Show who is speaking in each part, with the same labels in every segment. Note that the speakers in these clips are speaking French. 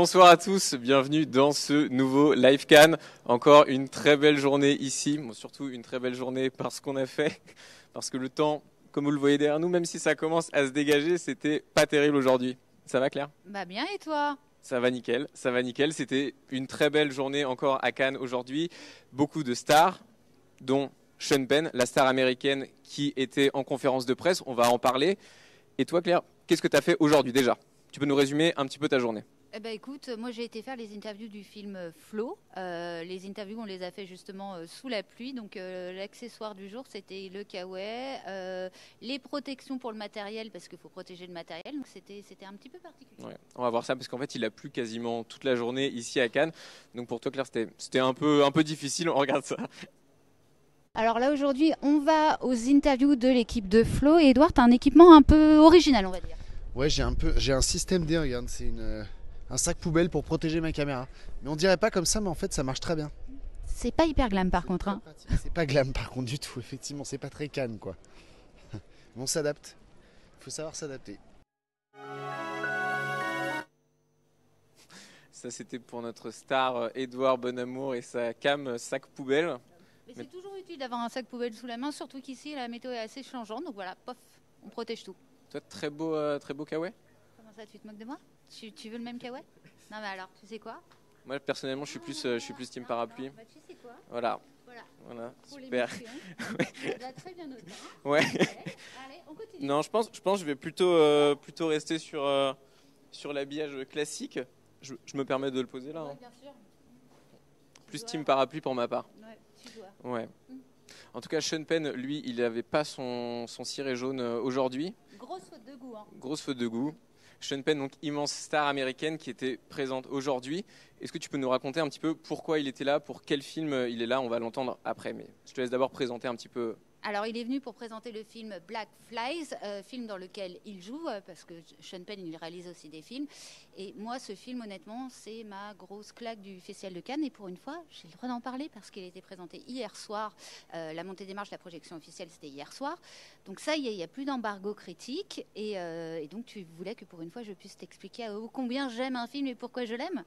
Speaker 1: Bonsoir à tous, bienvenue dans ce nouveau Live Cannes. Encore une très belle journée ici, bon, surtout une très belle journée parce qu'on a fait, parce que le temps, comme vous le voyez derrière nous, même si ça commence à se dégager, c'était pas terrible aujourd'hui. Ça va Claire?
Speaker 2: Bah bien, et toi?
Speaker 1: Ça va nickel, ça va nickel. C'était une très belle journée encore à Cannes aujourd'hui. Beaucoup de stars, dont Sean Penn, la star américaine qui était en conférence de presse. On va en parler. Et toi Claire, qu'est-ce que tu as fait aujourd'hui déjà? Tu peux nous résumer un petit peu ta journée?
Speaker 2: Eh ben écoute, moi j'ai été faire les interviews du film Flow. Les interviews, on les a fait justement sous la pluie. Donc l'accessoire du jour, c'était le kawaii, les protections pour le matériel, parce qu'il faut protéger le matériel. Donc c'était un petit peu particulier.
Speaker 1: Ouais, on va voir ça parce qu'en fait il a plu quasiment toute la journée ici à Cannes. Donc pour toi Claire, c'était un peu difficile. On regarde ça.
Speaker 2: Alors là aujourd'hui, on va aux interviews de l'équipe de Flow. Et Edouard, tu as un équipement un peu original, on va dire.
Speaker 3: Ouais, j'ai un système D, regarde, c'est un sac poubelle pour protéger ma caméra. Mais on dirait pas comme ça, mais en fait ça marche très bien.
Speaker 2: C'est pas hyper glam par contre. Hein.
Speaker 3: C'est pas glam par contre du tout, effectivement, c'est pas très Cannes quoi. Mais on s'adapte, il faut savoir s'adapter.
Speaker 1: Ça c'était pour notre star Édouard Bonamour et sa cam sac poubelle.
Speaker 2: Mais c'est toujours utile d'avoir un sac poubelle sous la main, surtout qu'ici la météo est assez changeante. Donc voilà, pof, on protège tout.
Speaker 1: Toi très beau kawaii.
Speaker 2: Comment ça, tu te moques de moi? Tu veux le même kawaii? Non mais alors, tu sais quoi?
Speaker 1: Moi personnellement je suis plus team parapluie.
Speaker 2: Bah, tu sais quoi?
Speaker 1: Voilà,
Speaker 2: Pour
Speaker 1: super.
Speaker 2: Là, très bien noté. Hein.
Speaker 1: Ouais.
Speaker 2: Allez, on continue.
Speaker 1: Non, je pense que je vais plutôt rester sur l'habillage classique. Je me permets de le poser là. Hein.
Speaker 2: Ouais, bien sûr.
Speaker 1: Plus team parapluie pour ma part.
Speaker 2: Ouais, tu dois.
Speaker 1: Ouais. En tout cas, Sean Penn, lui, il n'avait pas son ciré jaune aujourd'hui.
Speaker 2: Grosse faute de goût. Hein.
Speaker 1: Grosse faute de goût. Sean Penn, donc immense star américaine qui était présente aujourd'hui. Est-ce que tu peux nous raconter un petit peu pourquoi il était là, pour quel film il est là? On va l'entendre après, mais je te laisse d'abord présenter un petit peu.
Speaker 2: Alors, il est venu pour présenter le film Black Flies, film dans lequel il joue, parce que Sean Penn, il réalise aussi des films. Et moi, ce film, honnêtement, c'est ma grosse claque du Festival de Cannes. Et pour une fois, j'ai le droit d'en parler parce qu'il a été présenté hier soir. La montée des marches, la projection officielle, c'était hier soir. Donc ça, il n'y a plus d'embargo critique. Et donc, tu voulais que pour une fois, je puisse t'expliquer combien j'aime un film et pourquoi je l'aime.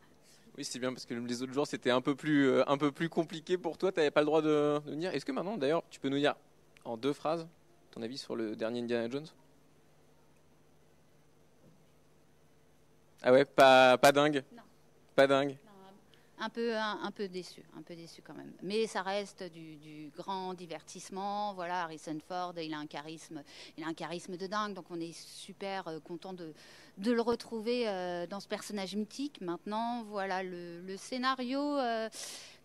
Speaker 1: Oui, c'est bien parce que les autres jours, c'était un peu plus compliqué pour toi. Tu n'avais pas le droit de venir. Est-ce que maintenant, d'ailleurs, tu peux nous dire en 2 phrases ton avis sur le dernier Indiana Jones? Ah ouais, pas dingue?
Speaker 2: Non.
Speaker 1: Pas dingue?
Speaker 2: Un peu déçu quand même. Mais ça reste du grand divertissement. Voilà, Harrison Ford, il a un charisme de dingue. Donc on est super content de le retrouver dans ce personnage mythique. Maintenant, voilà, le scénario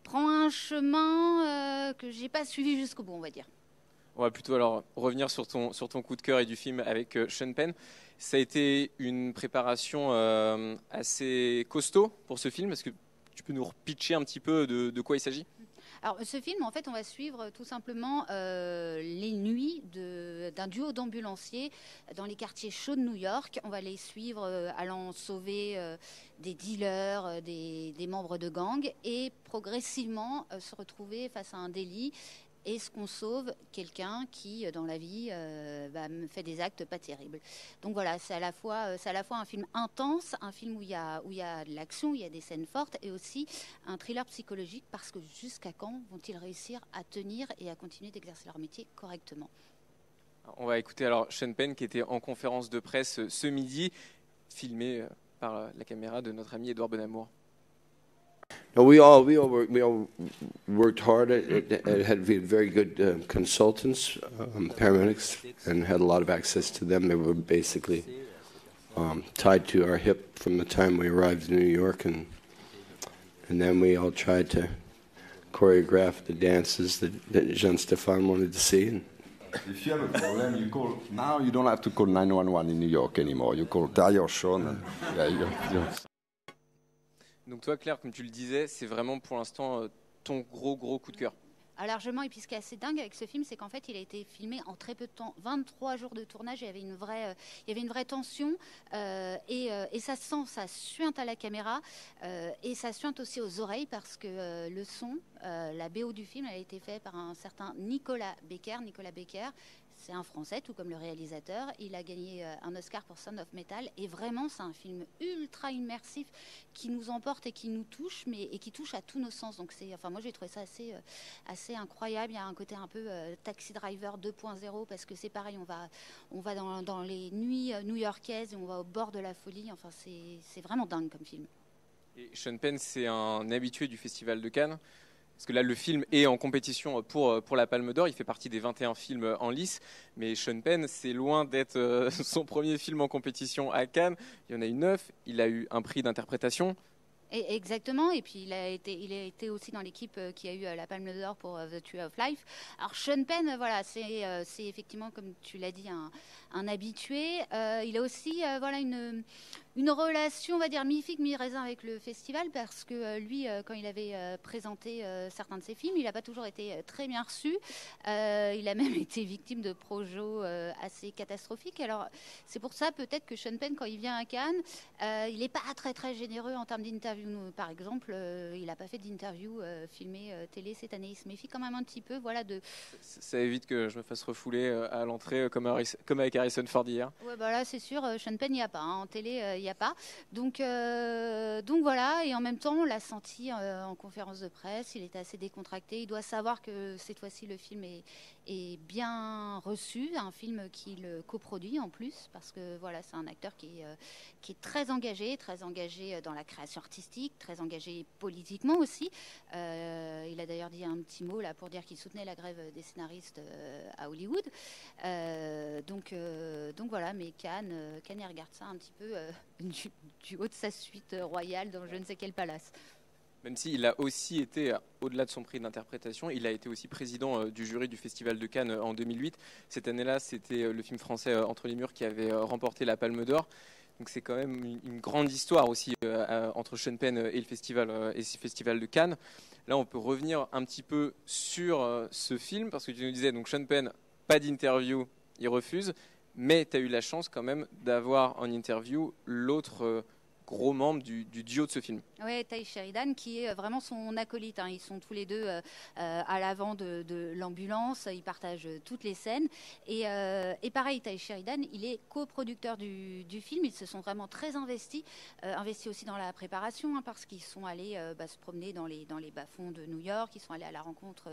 Speaker 2: prend un chemin que j'ai pas suivi jusqu'au bout, on va dire.
Speaker 1: On va plutôt alors revenir sur ton coup de cœur et du film avec Sean Penn. Ça a été une préparation assez costaud pour ce film. Est-ce que tu peux nous repitcher un petit peu de quoi il s'agit?
Speaker 2: Alors, ce film, en fait, on va suivre tout simplement les nuits d'un duo d'ambulanciers dans les quartiers chauds de New York. On va les suivre allant sauver des dealers, des membres de gangs et progressivement se retrouver face à un délit. Est-ce qu'on sauve quelqu'un qui, dans la vie, fait des actes pas terribles? Donc voilà, c'est à la fois un film intense, un film où il y a de l'action, où il y a des scènes fortes, et aussi un thriller psychologique, parce que jusqu'à quand vont-ils réussir à tenir et à continuer d'exercer leur métier correctement?
Speaker 1: On va écouter alors Sean Penn qui était en conférence de presse ce midi, filmé par la caméra de notre ami Édouard Bonamour.
Speaker 4: No, we all worked hard. It had very good consultants, paramedics, and had a lot of access to them. They were basically tied to our hip from the time we arrived in New York, and then we all tried to choreograph the dances that Jean-Stéphane wanted to see.
Speaker 5: If you have a problem, you call. Now you don't have to call 911 in New York anymore. You call Dario Sean. And, yeah,
Speaker 1: Donc toi, Claire, comme tu le disais, c'est vraiment pour l'instant ton gros coup de cœur.
Speaker 2: Largement, et puis ce qui est assez dingue avec ce film, c'est qu'en fait, il a été filmé en très peu de temps, 23 jours de tournage, il y avait une vraie tension, et ça se sent, ça suinte à la caméra, et ça suinte aussi aux oreilles, parce que le son, la BO du film, elle a été faite par un certain Nicolas Becker. C'est un Français, tout comme le réalisateur. Il a gagné un Oscar pour Sound of Metal. Et vraiment, c'est un film ultra immersif qui nous emporte et qui nous touche, et qui touche à tous nos sens. Donc moi, j'ai trouvé ça assez incroyable. Il y a un côté un peu Taxi Driver 2.0 parce que c'est pareil, on va dans les nuits new-yorkaises et on va au bord de la folie. Enfin, c'est vraiment dingue comme film.
Speaker 1: Et Sean Penn, c'est un habitué du Festival de Cannes. Parce que là, le film est en compétition pour la Palme d'Or. Il fait partie des 21 films en lice. Mais Sean Penn, c'est loin d'être son premier film en compétition à Cannes. Il y en a eu 9. Il a eu un prix d'interprétation.
Speaker 2: Exactement, et puis il a été aussi dans l'équipe qui a eu la Palme d'Or pour The Tree of Life. Alors Sean Penn, voilà, c'est effectivement, comme tu l'as dit, un habitué. Il a aussi une relation, on va dire, mi-figue, mi-raisin avec le festival, parce que lui, quand il avait présenté certains de ses films, il n'a pas toujours été très bien reçu. Il a même été victime de projets assez catastrophiques. Alors c'est pour ça peut-être que Sean Penn, quand il vient à Cannes, il n'est pas très très généreux en termes d'interview. Par exemple, il n'a pas fait d'interview filmée télé cette année. Il se méfie quand même un petit peu.
Speaker 1: Ça évite que je me fasse refouler à l'entrée comme avec Harrison Ford hier.
Speaker 2: Ouais, bah là, c'est sûr, Sean Penn, il n'y a pas. En télé, il n'y a pas. Donc voilà, et en même temps, on l'a senti en conférence de presse. Il était assez décontracté. Il doit savoir que cette fois-ci, le film est bien reçu. Un film qu'il coproduit en plus, parce que voilà, c'est un acteur qui est très engagé dans la création artistique, très engagé politiquement aussi. Il a d'ailleurs dit un petit mot là pour dire qu'il soutenait la grève des scénaristes à Hollywood. Donc voilà, mais Cannes, il regarde ça un petit peu du haut de sa suite royale dans je ne sais quel palace.
Speaker 1: Même s'il a aussi été, au-delà de son prix d'interprétation, il a été aussi président du jury du Festival de Cannes en 2008. Cette année-là, c'était le film français Entre les murs qui avait remporté la Palme d'Or. Donc c'est quand même une grande histoire aussi entre Sean Penn et le festival de Cannes. Là, on peut revenir un petit peu sur ce film, parce que tu nous disais, donc Sean Penn, pas d'interview, il refuse, mais tu as eu la chance quand même d'avoir en interview l'autre gros membre du duo de ce film.
Speaker 2: Oui, Tye Sheridan, qui est vraiment son acolyte. Hein. Ils sont tous les deux à l'avant de l'ambulance. Ils partagent toutes les scènes. Et pareil, Tye Sheridan, il est coproducteur du film. Ils se sont vraiment très investis aussi dans la préparation, hein, parce qu'ils sont allés se promener dans les bas-fonds de New York. Ils sont allés à la rencontre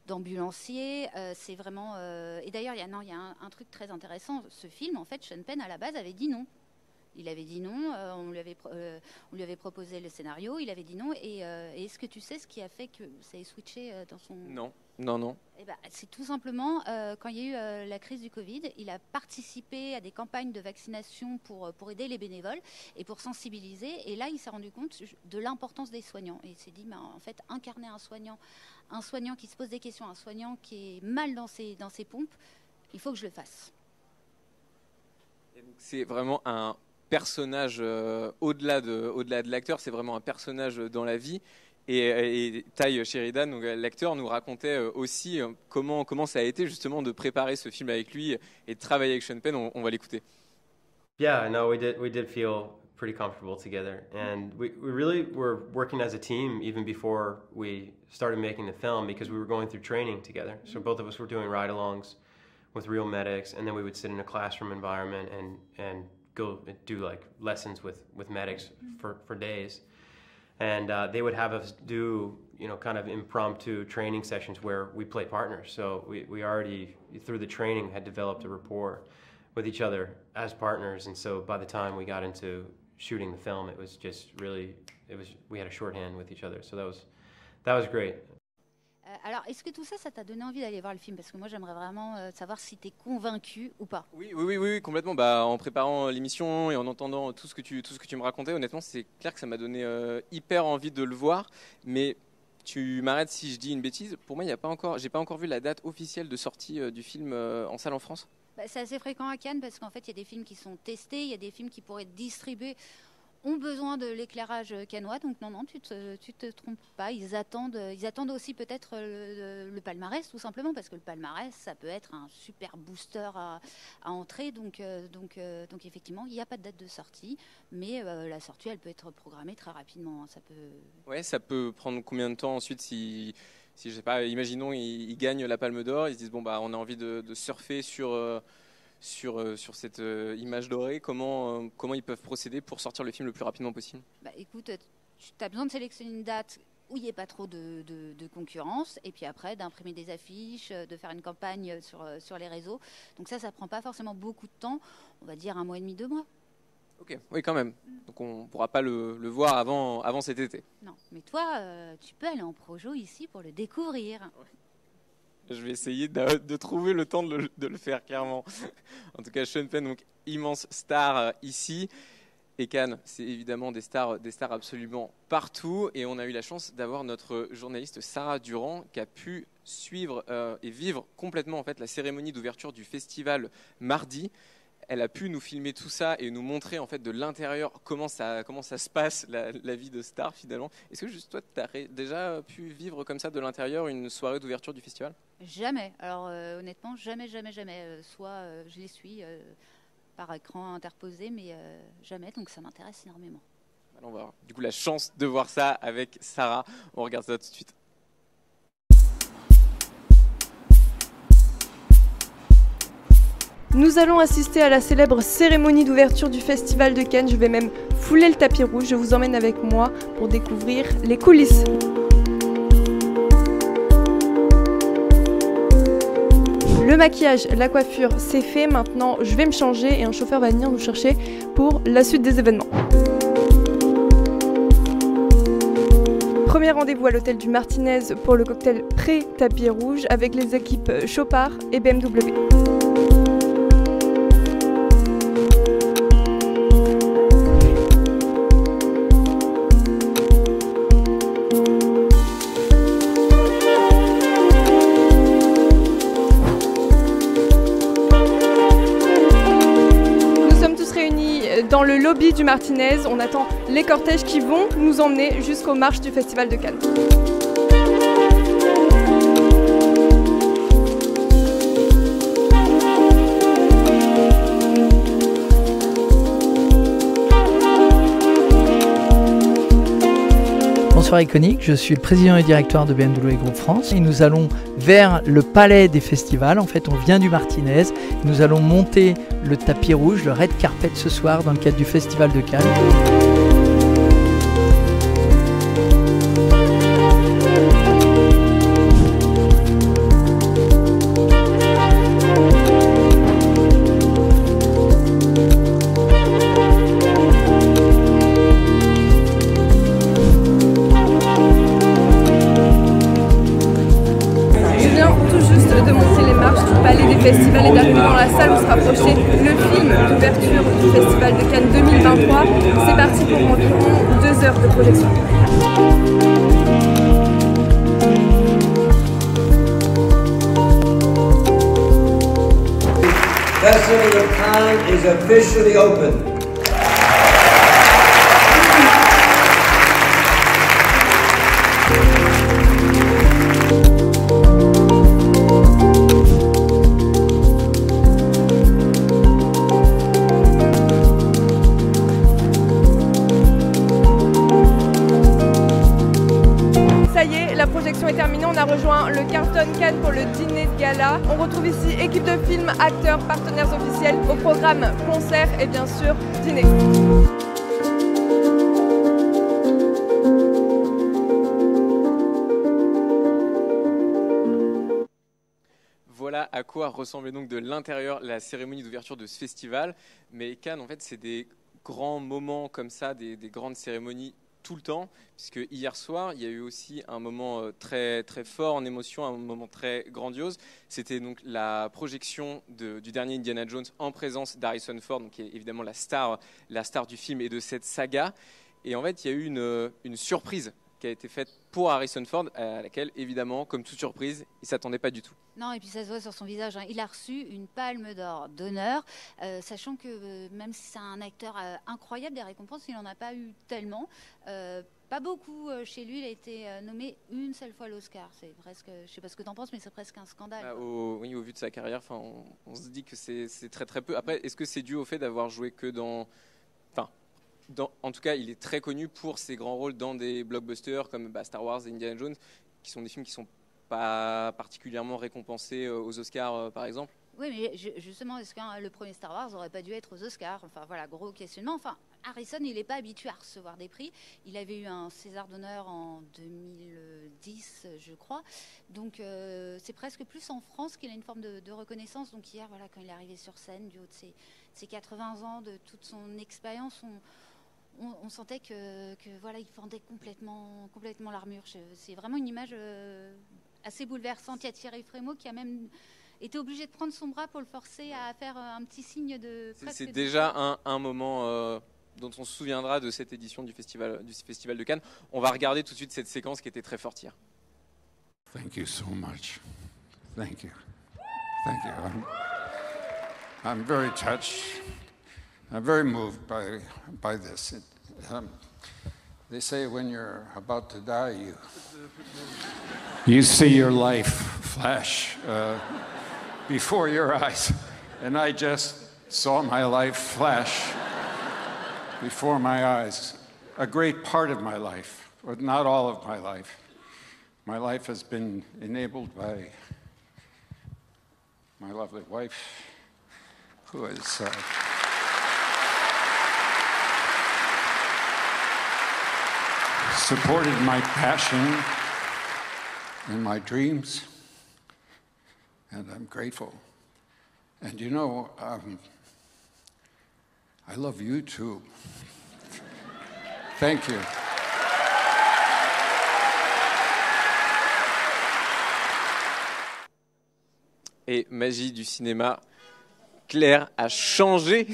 Speaker 2: d'ambulanciers. C'est vraiment... Et d'ailleurs, il y a un truc très intéressant. Ce film, en fait, Sean Penn, à la base, avait dit non. Il avait dit non, on lui avait proposé le scénario, il avait dit non. Et est-ce que tu sais ce qui a fait que ça ait switché dans son...
Speaker 1: Non.
Speaker 2: Eh ben, c'est tout simplement, quand il y a eu la crise du Covid, il a participé à des campagnes de vaccination pour aider les bénévoles et pour sensibiliser. Et là, il s'est rendu compte de l'importance des soignants. Et il s'est dit, en fait, incarner un soignant qui se pose des questions, un soignant qui est mal dans ses pompes, il faut que je le fasse.
Speaker 1: Et donc, c'est vraiment un personnage au-delà de l'acteur, c'est vraiment un personnage dans la vie. Et Tye Sheridan, donc l'acteur, nous racontait aussi comment ça a été justement de préparer ce film avec lui et de travailler avec Sean Penn. On va l'écouter.
Speaker 6: Yeah, no, we did feel pretty comfortable together, and we really were working as a team even before we started making the film, because we were going through training together. So both of us were doing ride-alongs with real medics, and then we would sit in a classroom environment and go do like lessons with medics for days. And they would have us do, kind of impromptu training sessions where we play partners. So we already, through the training, had developed a rapport with each other as partners. And so by the time we got into shooting the film, it was just really, we had a shorthand with each other. So that was great.
Speaker 2: Alors, est-ce que tout ça, ça t'a donné envie d'aller voir le film? Parce que moi, j'aimerais vraiment savoir si tu es convaincu ou pas.
Speaker 1: Oui, complètement. En préparant l'émission et en entendant tout ce que tu me racontais, honnêtement, c'est clair que ça m'a donné hyper envie de le voir. Mais tu m'arrêtes si je dis une bêtise. Pour moi, j'ai pas encore vu la date officielle de sortie du film en salle en France.
Speaker 2: C'est assez fréquent à Cannes parce qu'en fait, il y a des films qui sont testés, il y a des films qui pourraient être distribués, ont besoin de l'éclairage cannois, donc non, tu te trompes pas. Ils attendent aussi peut-être le palmarès, tout simplement, parce que le palmarès, ça peut être un super booster à entrer. Donc effectivement, il n'y a pas de date de sortie, mais la sortie, elle peut être programmée très rapidement. Ça peut prendre
Speaker 1: combien de temps ensuite si Si je sais pas, imaginons ils gagnent la Palme d'Or, ils se disent bon bah on a envie de surfer sur cette image dorée. Comment ils peuvent procéder pour sortir le film le plus rapidement possible?
Speaker 2: Bah, écoute, tu as besoin de sélectionner une date où il n'y ait pas trop de concurrence, et puis après d'imprimer des affiches, de faire une campagne sur les réseaux. Donc ça prend pas forcément beaucoup de temps, on va dire 1 mois et demi, 2 mois.
Speaker 1: Ok, oui quand même. Donc on ne pourra pas le voir avant cet été.
Speaker 2: Non, mais toi, tu peux aller en projo ici pour le découvrir.
Speaker 1: Je vais essayer de trouver le temps de le faire, clairement. En tout cas, Sean Penn, donc immense star ici. Et Cannes, c'est évidemment des stars absolument partout. Et on a eu la chance d'avoir notre journaliste Sarah Durand qui a pu suivre et vivre complètement en fait, la cérémonie d'ouverture du festival mardi. Elle a pu nous filmer tout ça et nous montrer en fait, de l'intérieur comment ça se passe, la vie de star finalement. Est-ce que juste toi, tu as déjà pu vivre comme ça de l'intérieur une soirée d'ouverture du festival?
Speaker 2: Jamais. Alors honnêtement, jamais. Soit je les suis par écran interposé, mais jamais, donc ça m'intéresse énormément.
Speaker 1: Alors, on va avoir du coup la chance de voir ça avec Sarah. On regarde ça tout de suite.
Speaker 7: Nous allons assister à la célèbre cérémonie d'ouverture du Festival de Cannes. Je vais même fouler le tapis rouge. Je vous emmène avec moi pour découvrir les coulisses. Le maquillage, la coiffure, c'est fait. Maintenant, je vais me changer et un chauffeur va venir nous chercher pour la suite des événements. Premier rendez-vous à l'hôtel du Martinez pour le cocktail pré-tapis rouge avec les équipes Chopard et BMW. Dans le lobby du Martinez, on attend les cortèges qui vont nous emmener jusqu'aux marches du Festival de Cannes.
Speaker 8: Bonsoir Iconic, je suis le président et directeur de BMW Group France et nous allons vers le palais des festivals. En fait, on vient du Martinez, nous allons monter le tapis rouge, le red carpet ce soir dans le cadre du Festival de Cannes.
Speaker 7: Festival et d'arriver dans la salle où sera projeté le film d'ouverture du Festival de Cannes 2023. C'est parti pour environ 2 heures de projection.
Speaker 9: Festival of Cannes is officially open.
Speaker 7: La projection est terminée, on a rejoint le Carlton Cannes pour le dîner de gala. On retrouve ici équipe de film, acteurs, partenaires officiels, au programme concert et bien sûr dîner.
Speaker 1: Voilà à quoi ressemblait donc de l'intérieur la cérémonie d'ouverture de ce festival. Mais Cannes, en fait, c'est des grands moments comme ça, des grandes cérémonies tout le temps, puisque hier soir, il y a eu aussi un moment très, très fort en émotion, un moment très grandiose. C'était donc la projection du dernier Indiana Jones en présence d'Harrison Ford, donc qui est évidemment la star du film et de cette saga. Et en fait, il y a eu une surprise qui a été faite pour Harrison Ford, à laquelle, évidemment, comme toute surprise, il ne s'attendait pas du tout.
Speaker 2: Non, et puis ça se voit sur son visage. Il a reçu une palme d'or d'honneur, sachant que même si c'est un acteur incroyable, des récompenses, il n'en a pas eu tellement. Pas beaucoup chez lui, il a été nommé une seule fois à l'Oscar. C'est presque, je ne sais pas ce que tu en penses, mais c'est presque un scandale.
Speaker 1: Oui, au vu de sa carrière, on se dit que c'est très très peu. Après, est-ce que c'est dû au fait d'avoir joué que dans... en tout cas, il est très connu pour ses grands rôles dans des blockbusters comme Star Wars et Indiana Jones, qui sont des films qui sont pas particulièrement récompensés aux Oscars, par exemple.
Speaker 2: Oui, mais justement, est-ce que le premier Star Wars n'aurait pas dû être aux Oscars? Enfin, voilà, gros questionnement. Enfin, Harrison, il n'est pas habitué à recevoir des prix. Il avait eu un César d'honneur en 2010, je crois. Donc, c'est presque plus en France qu'il a une forme de reconnaissance. Donc, hier, voilà, quand il est arrivé sur scène, du haut de ses 80 ans, de toute son expérience, on sentait que voilà, il fendait complètement l'armure. C'est vraiment une image assez bouleversante. Il y a Thierry Frémaux qui a même était obligé de prendre son bras pour le forcer à faire un petit signe de...
Speaker 1: C'est déjà un moment dont on se souviendra de cette édition du festival de Cannes. On va regarder tout de suite cette séquence qui était très forte hier.
Speaker 10: Thank you so much. Thank you. Thank you. I'm very touched. I'm very moved by this. They say when you're about to die, you see your life flash before your eyes. And I just saw my life flash before my eyes. A great part of my life, but not all of my life. My life has been enabled by my lovely wife, who has supported my passion and my dreams, and I'm grateful. And you know, I love you too. Thank you.
Speaker 1: Et magie du cinéma, Claire a changé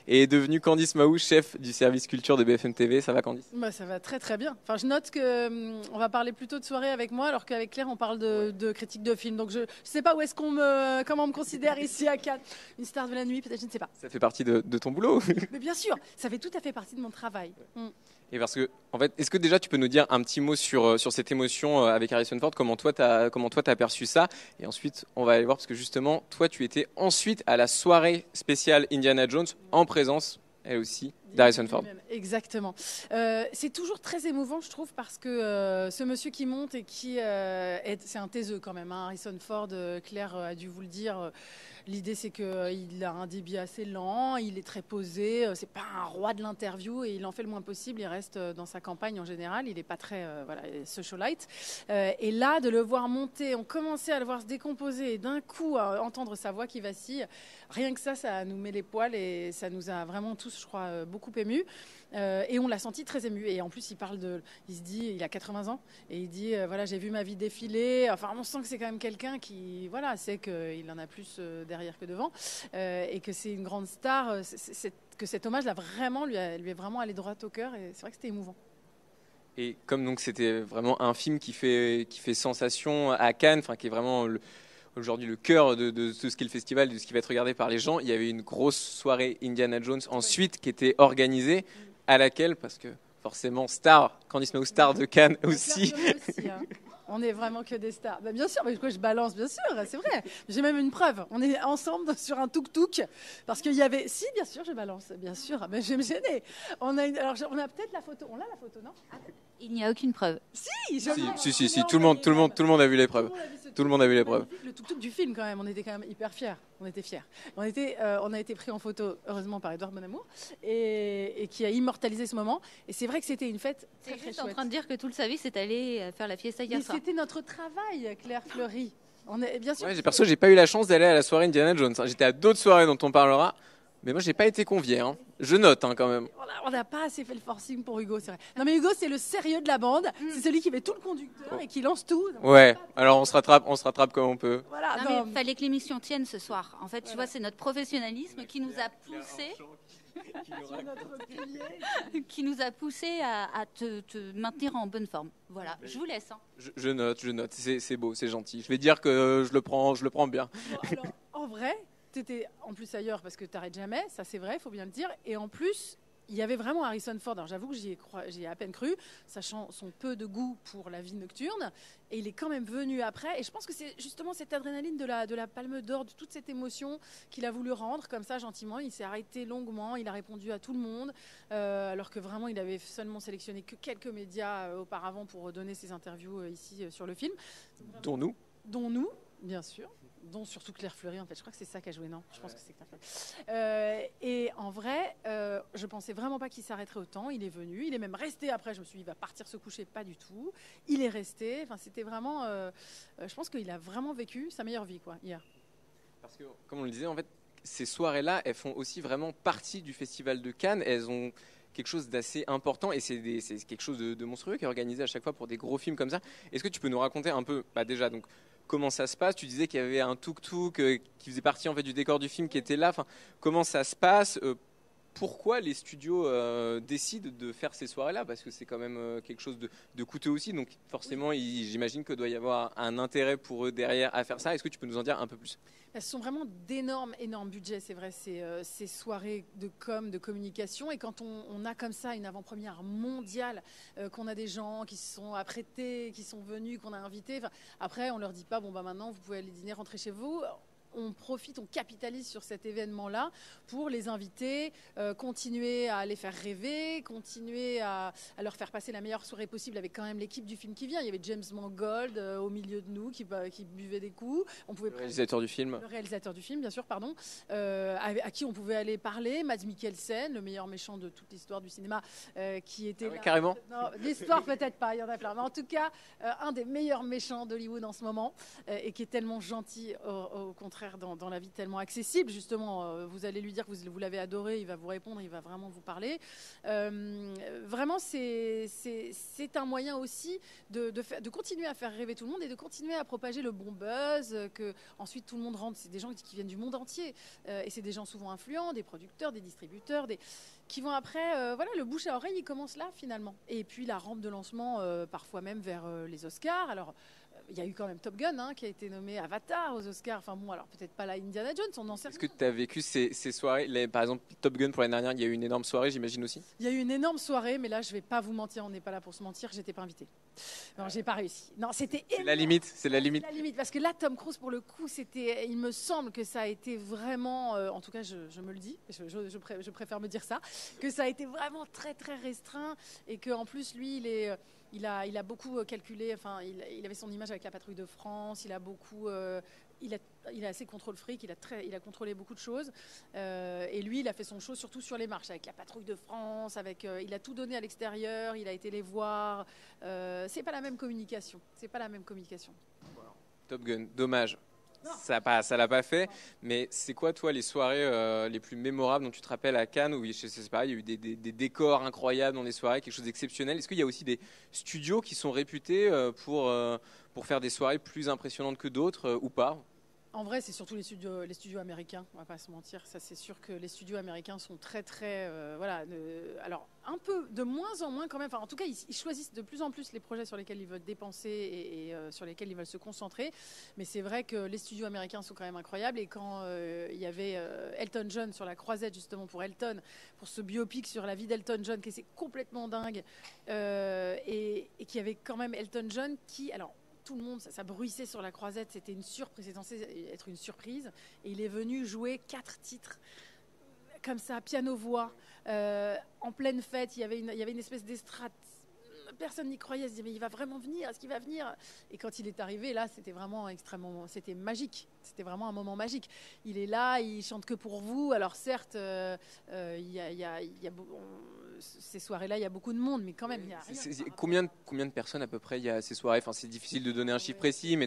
Speaker 1: et est devenue Candice Mahou, chef du service culture de BFM TV. Ça va, Candice?
Speaker 11: Bah, ça va très très bien. Enfin, je note qu'on va parler plutôt de soirée avec moi, alors qu'avec Claire, on parle de critique de film. Donc je ne sais pas comment on me considère ici à Cannes. Une star de la nuit, peut-être, je ne sais pas.
Speaker 1: Ça fait partie de ton boulot.
Speaker 11: Mais bien sûr, ça fait tout à fait partie de mon travail.
Speaker 1: Et parce que, en fait, est-ce que déjà tu peux nous dire un petit mot sur cette émotion avec Harrison Ford, comment toi t'as perçu ça? Et ensuite, on va aller voir, parce que justement, toi tu étais ensuite à la soirée spéciale Indiana Jones en présence, elle aussi, d'Harrison Ford.
Speaker 11: Exactement. C'est toujours très émouvant, je trouve, parce que ce monsieur qui monte et qui c'est un taiseux quand même, hein, Harrison Ford, Claire a dû vous le dire. L'idée, c'est qu'il a un débit assez lent, il est très posé, c'est pas un roi de l'interview et il en fait le moins possible, il reste dans sa campagne en général, il n'est pas très socialite. Et là, de le voir monter, on commençait à le voir se décomposer et d'un coup, à entendre sa voix qui vacille, rien que ça nous met les poils et ça nous a vraiment tous, je crois, beaucoup émus. Et on l'a senti très ému. Et en plus, il se dit, il a 80 ans, et il dit, voilà, j'ai vu ma vie défiler. Enfin, on sent que c'est quand même quelqu'un qui, voilà, sait qu'il en a plus derrière que devant, et que c'est une grande star. Que cet hommage lui est vraiment allé droit au cœur. Et c'est vrai que c'était émouvant.
Speaker 1: Et comme donc c'était vraiment un film qui fait sensation à Cannes, enfin qui est vraiment aujourd'hui le cœur de ce qu'est le festival, de ce qui va être regardé par les gens, il y avait une grosse soirée Indiana Jones ensuite qui était organisée, à laquelle, parce que forcément Candice Mahou, star de Cannes aussi.
Speaker 11: On est vraiment que des stars. Bah, bien sûr, mais je balance, bien sûr, c'est vrai. J'ai même une preuve. On est ensemble sur un tuk-tuk. Parce qu'il y avait... Si, bien sûr, je balance, bien sûr. Mais je vais me gêner. On a peut-être la photo. On a la photo, non?
Speaker 2: Il n'y a aucune preuve.
Speaker 1: Si, tout le monde a vu les preuves. Tout le monde a vu les preuves.
Speaker 11: Le tuk-tuk du film, quand même, on était quand même hyper fiers. On était fiers. On a été pris en photo, heureusement, par Edouard Bonamour, et qui a immortalisé ce moment. Et c'est vrai que c'était une fête très, très chouette.
Speaker 2: En train de dire que tout le service est allé faire la fiesta hier soir.
Speaker 11: C'était notre travail, Claire Fleury. Bien sûr.
Speaker 1: Ouais, perso, j'ai pas eu la chance d'aller à la soirée Indiana Jones. J'étais à d'autres soirées dont on parlera. Mais moi, j'ai pas été convié. Hein. Je note quand même.
Speaker 11: On n'a pas assez fait le forcing pour Hugo, c'est vrai. Non, mais Hugo, c'est le sérieux de la bande. C'est celui qui met tout le conducteur et qui lance tout.
Speaker 1: Ouais. Alors on se rattrape comme on peut.
Speaker 11: Voilà.
Speaker 2: Non, mais fallait que l'émission tienne ce soir. En fait, tu vois, c'est notre professionnalisme qui nous a poussé. Qui nous a poussé à te maintenir en bonne forme. Voilà, je vous laisse. Hein.
Speaker 1: Je note. C'est beau, c'est gentil. Je vais dire que je le prends bien.
Speaker 11: Alors, en vrai. T'étais en plus ailleurs parce que t'arrêtes jamais, ça c'est vrai, il faut bien le dire. Et en plus, il y avait vraiment Harrison Ford. Alors j'avoue que j'y ai à peine cru, sachant son peu de goût pour la vie nocturne. Et il est quand même venu après. Et je pense que c'est justement cette adrénaline de la Palme d'Or, de toute cette émotion qu'il a voulu rendre comme ça gentiment. Il s'est arrêté longuement, il a répondu à tout le monde, alors que vraiment il avait seulement sélectionné que quelques médias auparavant pour donner ses interviews ici sur le film.
Speaker 1: Dont nous.
Speaker 11: dont nous, bien sûr, dont surtout Claire Fleury, en fait. Je crois que c'est ça qui a joué, non? Je pense que c'est Claire Fleury. Et en vrai, je pensais vraiment pas qu'il s'arrêterait autant. Il est venu, il est même resté après. Je me suis dit, il va partir se coucher, pas du tout. Il est resté. Enfin, c'était vraiment... je pense qu'il a vraiment vécu sa meilleure vie, quoi, hier.
Speaker 1: Parce que, comme on le disait, en fait, ces soirées-là, elles font aussi vraiment partie du Festival de Cannes. Elles ont quelque chose d'assez important et c'est quelque chose de monstrueux qui est organisé à chaque fois pour des gros films comme ça. Est-ce que tu peux nous raconter un peu, déjà, donc, comment ça se passe? Tu disais qu'il y avait un tuk-tuk qui faisait partie en fait, du décor du film qui était là. Enfin, comment ça se passe? Pourquoi les studios décident de faire ces soirées-là? Parce que c'est quand même quelque chose de coûteux aussi. Donc forcément, j'imagine que doit y avoir un intérêt pour eux derrière à faire ça. Est-ce que tu peux nous en dire un peu plus?
Speaker 11: Ce sont vraiment d'énormes budgets, c'est vrai, ces soirées de com, de communication. Et quand on a comme ça une avant-première mondiale, qu'on a des gens qui se sont apprêtés, qui sont venus, qu'on a invités, après on leur dit pas, bon bah maintenant vous pouvez aller dîner, rentrer chez vous. On profite, on capitalise sur cet événement-là pour les inviter, continuer à les faire rêver, continuer à leur faire passer la meilleure soirée possible avec quand même l'équipe du film qui vient. Il y avait James Mangold au milieu de nous qui buvait des coups. On pouvait
Speaker 1: le réalisateur du film.
Speaker 11: Le réalisateur du film, bien sûr, pardon. À qui on pouvait aller parler. Mads Mikkelsen, le meilleur méchant de toute l'histoire du cinéma, qui était là.
Speaker 1: Carrément.
Speaker 11: Non, l'histoire peut-être pas, il y en a plein. Mais en tout cas, un des meilleurs méchants d'Hollywood en ce moment et qui est tellement gentil, au contraire, dans la vie, tellement accessible, justement. Vous allez lui dire que vous l'avez adoré, il va vous répondre, il va vraiment vous parler. Vraiment, c'est un moyen aussi de continuer à faire rêver tout le monde et de continuer à propager le bon buzz, que ensuite tout le monde rentre. C'est des gens qui viennent du monde entier et c'est des gens souvent influents, des producteurs, des distributeurs, qui vont après, voilà, le bouche à oreille, il commence là finalement. Et puis la rampe de lancement, parfois même vers les Oscars. Alors, il y a eu quand même Top Gun qui a été nommé Avatar aux Oscars. Enfin bon, alors peut-être pas la Indiana Jones, on n'en sait rien.
Speaker 1: Est-ce que tu as vécu ces soirées? Par exemple, Top Gun pour l'année dernière, il y a eu une énorme soirée, j'imagine aussi.
Speaker 11: Il y a eu une énorme soirée, mais là, je vais pas vous mentir, on n'est pas là pour se mentir, j'étais pas invitée. Non, j'ai pas réussi. Non, c'était énorme.
Speaker 1: C'est la limite, c'est la limite.
Speaker 11: C'est la limite, parce que là, Tom Cruise, pour le coup, il me semble que ça a été vraiment, en tout cas, je me le dis, je préfère me dire ça, que ça a été vraiment très très restreint et qu'en plus, lui, il a beaucoup calculé, enfin, il avait son image avec la patrouille de France, il a beaucoup, il a assez contrôle fric, il a contrôlé beaucoup de choses. Et lui, il a fait son show surtout sur les marches, avec la patrouille de France, il a tout donné à l'extérieur, il a été les voir. C'est pas la même communication. C'est pas la même communication.
Speaker 1: Top Gun, dommage. Ça l'a pas fait, mais c'est quoi toi les soirées les plus mémorables dont tu te rappelles à Cannes où c'est pareil, il y a eu des décors incroyables dans les soirées, quelque chose d'exceptionnel. Est-ce qu'il y a aussi des studios qui sont réputés pour faire des soirées plus impressionnantes que d'autres ou pas?
Speaker 11: En vrai, c'est surtout les studios américains, on va pas se mentir. Ça, c'est sûr que les studios américains sont très, très, voilà. Alors, un peu, de moins en moins quand même. Enfin, en tout cas, ils choisissent de plus en plus les projets sur lesquels ils veulent dépenser et sur lesquels ils veulent se concentrer. Mais c'est vrai que les studios américains sont quand même incroyables. Et quand il y avait Elton John sur la croisette justement pour Elton, pour ce biopic sur la vie d'Elton John, qui est complètement dingue, et qui avait quand même Elton John qui, alors. Tout le monde, ça bruissait sur la croisette, c'était une surprise, c'était censé être une surprise. Et il est venu jouer 4 titres, comme ça, piano-voix, en pleine fête. Il y avait une espèce d'estrade. Personne n'y croyait, se disait mais il va vraiment venir, est-ce qu'il va venir? Et quand il est arrivé, là, c'était vraiment c'était magique. C'était vraiment un moment magique. Il est là, il chante que pour vous. Alors certes, ces soirées-là, il y a beaucoup de monde, mais quand même, il y a rien.
Speaker 1: Combien de personnes à peu près il y a à ces soirées? Enfin, c'est difficile de donner un chiffre précis, mais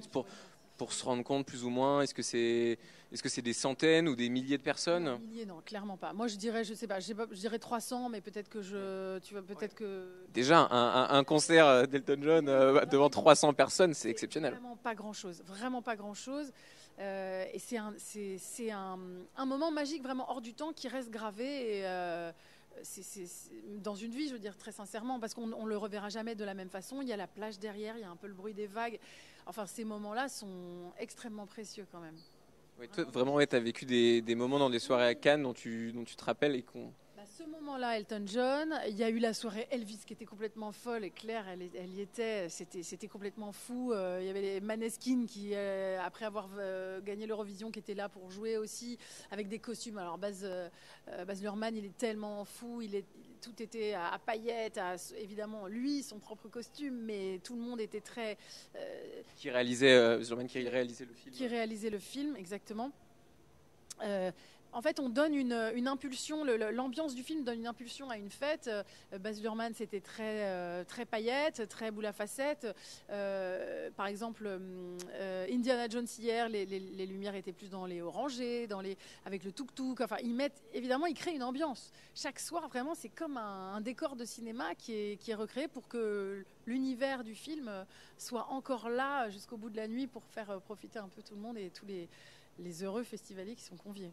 Speaker 1: pour se rendre compte plus ou moins, est-ce que c'est des centaines ou des milliers de personnes?
Speaker 11: Des milliers, non, clairement pas. Moi, je sais pas, je dirais 300, mais peut-être que que...
Speaker 1: Déjà, un concert d'Elton John devant 300 personnes, c'est exceptionnel.
Speaker 11: Vraiment pas grand-chose. Et c'est un moment magique, vraiment hors du temps, qui reste gravé. Et, c'est dans une vie, je veux dire très sincèrement, parce qu'on le reverra jamais de la même façon. Il y a la plage derrière, il y a un peu le bruit des vagues. Enfin, ces moments-là sont extrêmement précieux quand même.
Speaker 1: Oui, toi, vraiment, tu as vécu des moments dans des soirées à Cannes dont tu te rappelles et qu'on...
Speaker 11: ce moment-là, Elton John, il y a eu la soirée Elvis qui était complètement folle et Claire, elle y était, c'était complètement fou. Il y avait les Maneskin qui, après avoir gagné l'Eurovision, qui étaient là pour jouer aussi avec des costumes. Alors Baz Luhrmann, il est tellement fou, tout était à paillettes, évidemment lui, son propre costume, mais tout le monde était très...
Speaker 1: Qui réalisait le film.
Speaker 11: Qui réalisait le film, exactement. En fait, on donne une impulsion, l'ambiance du film donne une impulsion à une fête. Baz Luhrmann, c'était très paillettes, très boule à facettes. Par exemple, Indiana Jones hier, les lumières étaient plus dans les orangés, avec le tuk-tuk. Enfin, ils créent une ambiance. Chaque soir, vraiment, c'est comme un décor de cinéma qui est recréé pour que l'univers du film soit encore là jusqu'au bout de la nuit pour faire profiter un peu tout le monde et tous les heureux festivaliers qui sont conviés.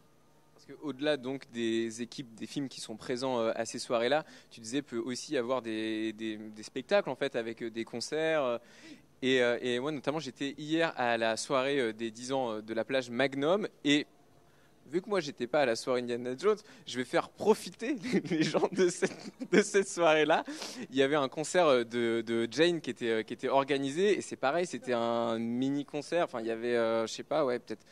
Speaker 1: Parce qu'au-delà donc des équipes, des films qui sont présents à ces soirées-là, tu disais peut aussi y avoir des spectacles en fait avec des concerts. Et moi notamment j'étais hier à la soirée des 10 ans de la plage Magnum et vu que moi j'étais pas à la soirée Indiana Jones, je vais faire profiter les gens de cette soirée-là. Il y avait un concert de Jane qui était organisé et c'est pareil, c'était un mini concert. Enfin il y avait je sais pas peut-être.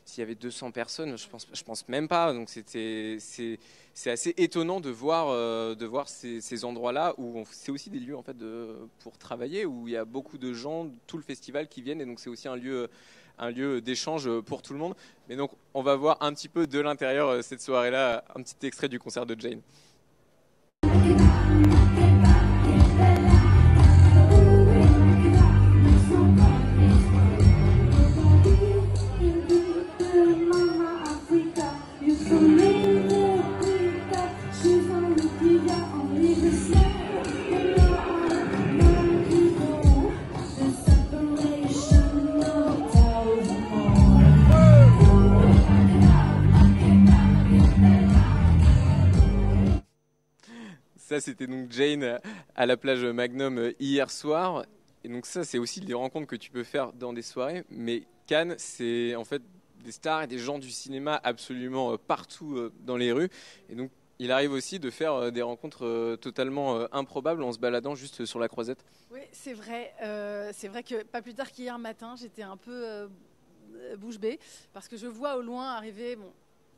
Speaker 1: S'il y avait 200 personnes, je pense même pas. Donc c'est assez étonnant de voir ces endroits-là où c'est aussi des lieux en fait pour travailler où il y a beaucoup de gens, tout le festival qui viennent et donc c'est aussi un lieu d'échange pour tout le monde. Mais donc on va voir un petit peu de l'intérieur cette soirée-là, un petit extrait du concert de Jane. Ça, c'était donc Jane à la plage Magnum hier soir. Et donc ça, c'est aussi des rencontres que tu peux faire dans des soirées. Mais Cannes, c'est en fait des stars et des gens du cinéma absolument partout dans les rues. Et donc, il arrive aussi de faire des rencontres totalement improbables en se baladant juste sur la Croisette.
Speaker 11: Oui, c'est vrai. C'est vrai que pas plus tard qu'hier matin, j'étais un peu bouche bée parce que je vois au loin arriver... Bon,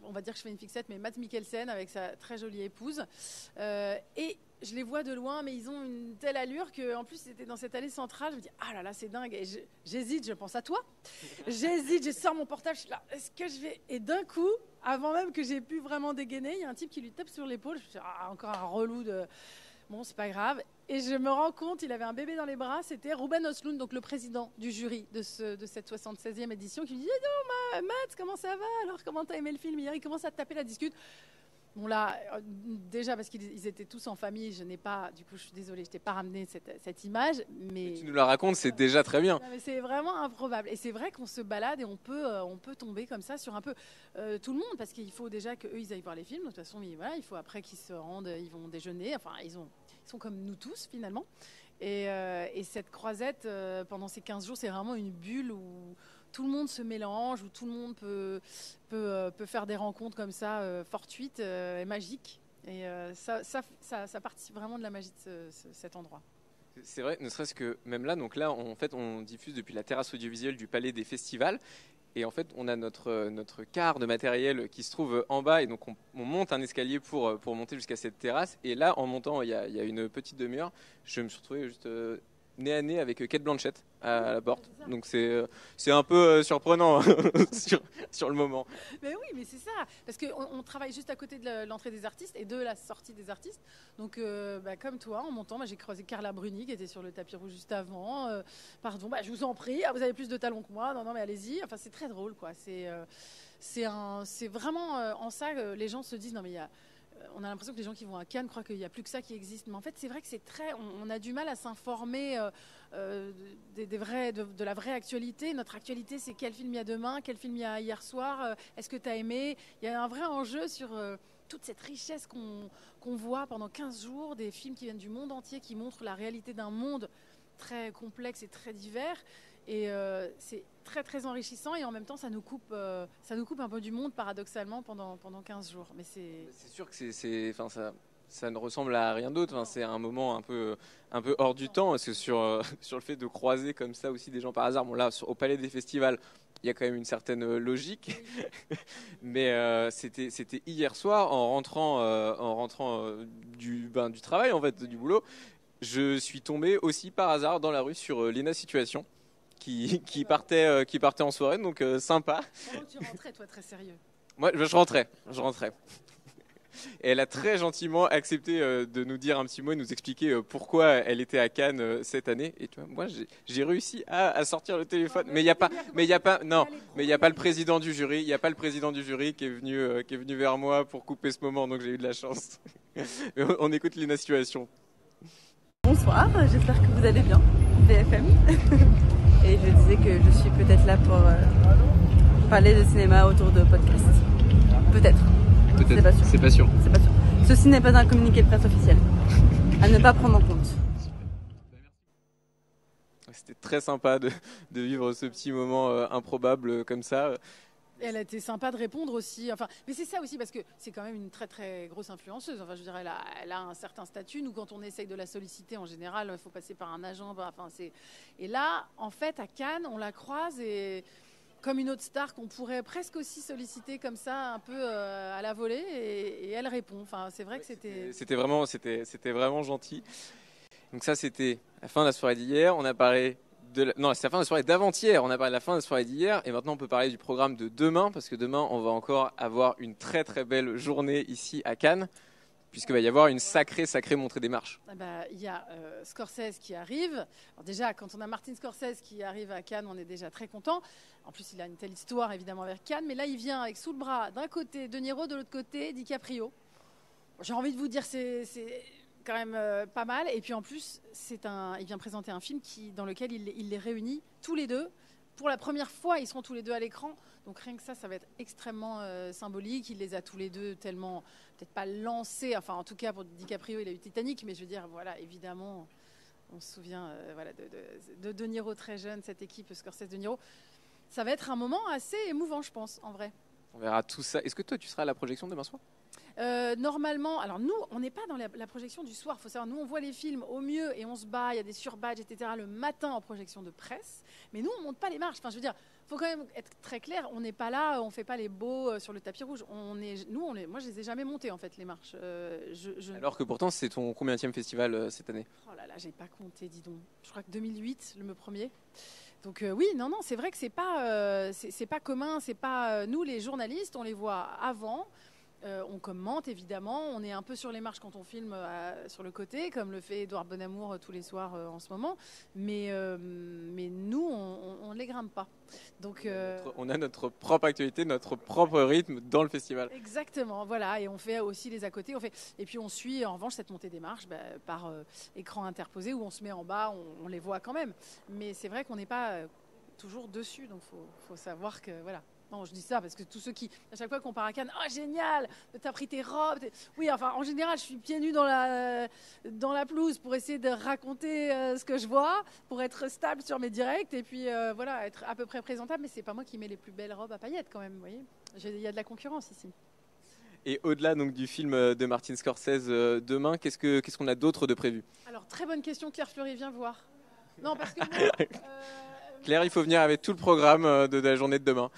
Speaker 11: on va dire que je fais une fixette, mais Mads Mikkelsen avec sa très jolie épouse. Et je les vois de loin, mais ils ont une telle allure qu'en plus, c'était dans cette allée centrale. Je me dis, ah là là, c'est dingue. Et j'hésite, je pense à toi. J'hésite, je sors mon portable, je suis là, est-ce que je vais... Et d'un coup, avant même que j'ai pu vraiment dégainer, il y a un type qui lui tape sur l'épaule. Je me dis, ah, encore un relou de... Bon, c'est pas grave. Et je me rends compte, il avait un bébé dans les bras, c'était Ruben Östlund, donc le président du jury de cette 76e édition, qui me dit « Non, Matt, comment ça va? Alors, comment t'as aimé le film hier ?» Il commence à te taper la discute. Bon là, déjà parce qu'ils étaient tous en famille, je n'ai pas, du coup je suis désolée, je t'ai pas ramené cette image. Mais
Speaker 1: tu nous la racontes, c'est déjà très bien.
Speaker 11: C'est vraiment improbable. Et c'est vrai qu'on se balade et on peut tomber comme ça sur un peu tout le monde, parce qu'il faut déjà qu'eux ils aillent voir les films. De toute façon, voilà, il faut après qu'ils se rendent, ils vont déjeuner. Enfin, ils sont comme nous tous finalement. Et cette croisette, pendant ces 15 jours, c'est vraiment une bulle où tout le monde se mélange, où tout le monde peut faire des rencontres comme ça, fortuites et magiques. Et ça participe vraiment de la magie de cet endroit.
Speaker 1: C'est vrai, ne serait-ce que même là, donc là, en fait, on diffuse depuis la terrasse audiovisuelle du Palais des Festivals. Et en fait, on a notre quart de matériel qui se trouve en bas. Et donc, on monte un escalier pour monter jusqu'à cette terrasse. Et là, en montant, il y a une petite demi-heure, je me suis retrouvé juste nez à nez avec Cate Blanchett à la porte. Donc, c'est un peu surprenant sur le moment.
Speaker 11: Mais oui, mais c'est ça. Parce qu'on travaille juste à côté de l'entrée des artistes et de la sortie des artistes. Donc, comme toi, en montant, j'ai croisé Carla Bruni qui était sur le tapis rouge juste avant. Pardon, je vous en prie. Ah, vous avez plus de talons que moi. Non, mais allez-y. Enfin, c'est très drôle, quoi. C'est vraiment en ça que les gens se disent, non, mais on a l'impression que les gens qui vont à Cannes croient qu'il n'y a plus que ça qui existe. Mais en fait, c'est vrai que c'est on a du mal à s'informer de la vraie actualité. Notre actualité, c'est quel film il y a demain, quel film il y a hier soir, est-ce que tu as aimé? Il y a un vrai enjeu sur toute cette richesse qu'on voit pendant 15 jours, des films qui viennent du monde entier, qui montrent la réalité d'un monde très complexe et très divers. Et c'est très très enrichissant et en même temps ça nous coupe un peu du monde paradoxalement pendant 15 jours. Mais c'est
Speaker 1: sûr que ça ne ressemble à rien d'autre. Enfin, c'est un moment un peu hors du temps, parce que sur le fait de croiser comme ça aussi des gens par hasard. Bon là, au Palais des Festivals, il y a quand même une certaine logique, mais c'était hier soir en rentrant du travail, en fait, du boulot. Je suis tombé aussi par hasard dans la rue sur Léna Situation, qui partait en soirée, donc sympa.
Speaker 11: Pendant que tu rentrais, toi, très sérieux.
Speaker 1: Moi, je rentrais. Et elle a très gentiment accepté de nous dire un petit mot et nous expliquer pourquoi elle était à Cannes cette année. Et tu vois, moi, j'ai réussi à sortir le téléphone. Mais il y a pas le président du jury. Il y a pas le président du jury qui est venu vers moi pour couper ce moment. Donc j'ai eu de la chance. Mais on écoute Léna Situation.
Speaker 12: Bonsoir, j'espère que vous allez bien, BFM. Et je disais que je suis peut-être là pour parler de cinéma autour de podcasts. Peut-être. C'est pas sûr.
Speaker 1: C'est pas sûr.
Speaker 12: Ceci n'est pas un communiqué de presse officiel. À ne pas prendre en compte.
Speaker 1: C'était très sympa de vivre ce petit moment improbable comme ça.
Speaker 11: Et elle a été sympa de répondre aussi. Enfin, mais c'est ça aussi parce que c'est quand même une très très grosse influenceuse. Enfin, je dirais, elle a un certain statut. Nous, quand on essaye de la solliciter, en général, il faut passer par un agent. Enfin, et là, en fait, à Cannes, on la croise et comme une autre star qu'on pourrait presque aussi solliciter comme ça, un peu à la volée, et elle répond. Enfin, c'est vrai que
Speaker 1: c'était vraiment gentil. Donc ça, c'était la fin de la soirée d'hier. On a parlé non, c'est la fin de la soirée d'avant-hier. On a parlé de la fin de la soirée d'hier, et maintenant on peut parler du programme de demain, parce que demain on va encore avoir une très très belle journée ici à Cannes, puisqu'il va y avoir une sacrée montée des marches.
Speaker 11: Il y a Scorsese qui arrive. Alors déjà, quand on a Martin Scorsese qui arrive à Cannes, on est déjà très content. En plus, il a une telle histoire évidemment vers Cannes, mais là il vient avec sous le bras d'un côté De Niro, de l'autre côté DiCaprio. J'ai envie de vous dire c'est quand même pas mal. Et puis en plus, il vient présenter un film dans lequel il les réunit tous les deux. Pour la première fois, ils seront tous les deux à l'écran. Donc rien que ça va être extrêmement symbolique. Il les a tous les deux tellement, peut-être pas lancés. Enfin, en tout cas, pour DiCaprio, il a eu Titanic. Mais je veux dire, voilà, évidemment, on se souvient de De Niro très jeune, cette équipe Scorsese-De Niro. Ça va être un moment assez émouvant, je pense, en vrai.
Speaker 1: On verra tout ça. Est-ce que toi, tu seras à la projection demain soir ?
Speaker 11: Normalement, alors nous, on n'est pas dans la projection du soir. Il faut savoir, nous, on voit les films au mieux et on se bat, il y a des surbadges, etc. le matin en projection de presse. Mais nous, on monte pas les marches. Enfin, je veux dire, faut quand même être très clair. On n'est pas là, on fait pas les beaux sur le tapis rouge. Moi, je les ai jamais montées en fait les marches.
Speaker 1: Alors que pourtant, c'est ton combienième festival cette année ?
Speaker 11: Oh là là, j'ai pas compté, dis donc. Je crois que 2008, le premier. Donc oui, non, c'est vrai que c'est pas commun. C'est pas nous les journalistes, on les voit avant. On commente évidemment, on est un peu sur les marches quand on filme sur le côté, comme le fait Édouard Bonamour tous les soirs en ce moment. Mais nous, on ne les grimpe pas. Donc,
Speaker 1: on a notre propre actualité, notre propre rythme dans le festival.
Speaker 11: Exactement, voilà. Et on fait aussi les à côté. Et puis on suit en revanche cette montée des marches par écran interposé où on se met en bas, on les voit quand même. Mais c'est vrai qu'on n'est pas toujours dessus, donc faut savoir que voilà. Non, je dis ça parce que tous ceux qui, à chaque fois qu'on part à Cannes, oh génial, t'as pris tes robes. Oui, enfin, en général, je suis pieds nus dans la pelouse pour essayer de raconter ce que je vois, pour être stable sur mes directs et puis voilà, être à peu près présentable. Mais c'est pas moi qui mets les plus belles robes à paillettes quand même, vous voyez. Il y a de la concurrence ici.
Speaker 1: Et au-delà donc du film de Martin Scorsese demain, qu'est-ce qu'on a d'autre de prévu ?
Speaker 11: Alors, très bonne question, Claire Fleury, viens voir. Non, parce que
Speaker 1: Claire, il faut venir avec tout le programme de la journée de demain.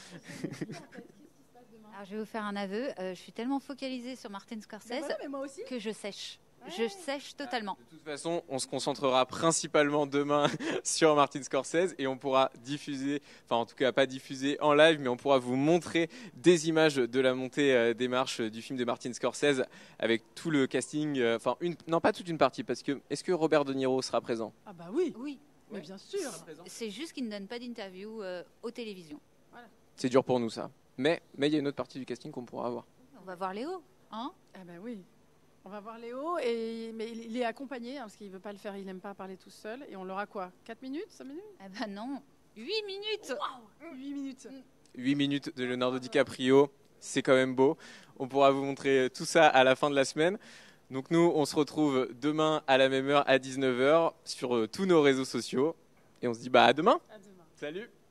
Speaker 2: Alors, je vais vous faire un aveu. Je suis tellement focalisée sur Martin Scorsese
Speaker 11: mais moi aussi.
Speaker 2: que je sèche. Je sèche totalement.
Speaker 1: De toute façon, on se concentrera principalement demain sur Martin Scorsese et on pourra diffuser, enfin en tout cas pas diffuser en live, mais on pourra vous montrer des images de la montée des marches du film de Martin Scorsese avec tout le casting, non pas toute une partie, parce que est-ce que Robert De Niro sera présent ?
Speaker 11: Ah bah oui.
Speaker 2: Oui.
Speaker 11: Mais bien sûr.
Speaker 2: C'est juste qu'il ne donne pas d'interview aux télévisions. Voilà.
Speaker 1: C'est dur pour nous ça. Mais il y a une autre partie du casting qu'on pourra avoir.
Speaker 2: On va voir Léo, hein ?
Speaker 11: Ah ben oui. On va voir Léo, mais il est accompagné, parce qu'il ne veut pas le faire, il n'aime pas parler tout seul. Et on l'aura quoi ? 4 minutes, 5 minutes ?
Speaker 2: Ah ben non, 8 minutes.
Speaker 11: Wow, 8 minutes.
Speaker 1: 8 minutes de Leonardo DiCaprio, c'est quand même beau. On pourra vous montrer tout ça à la fin de la semaine. Donc nous, on se retrouve demain à la même heure, à 19h, sur tous nos réseaux sociaux. Et on se dit à demain.
Speaker 11: À demain.
Speaker 1: Salut.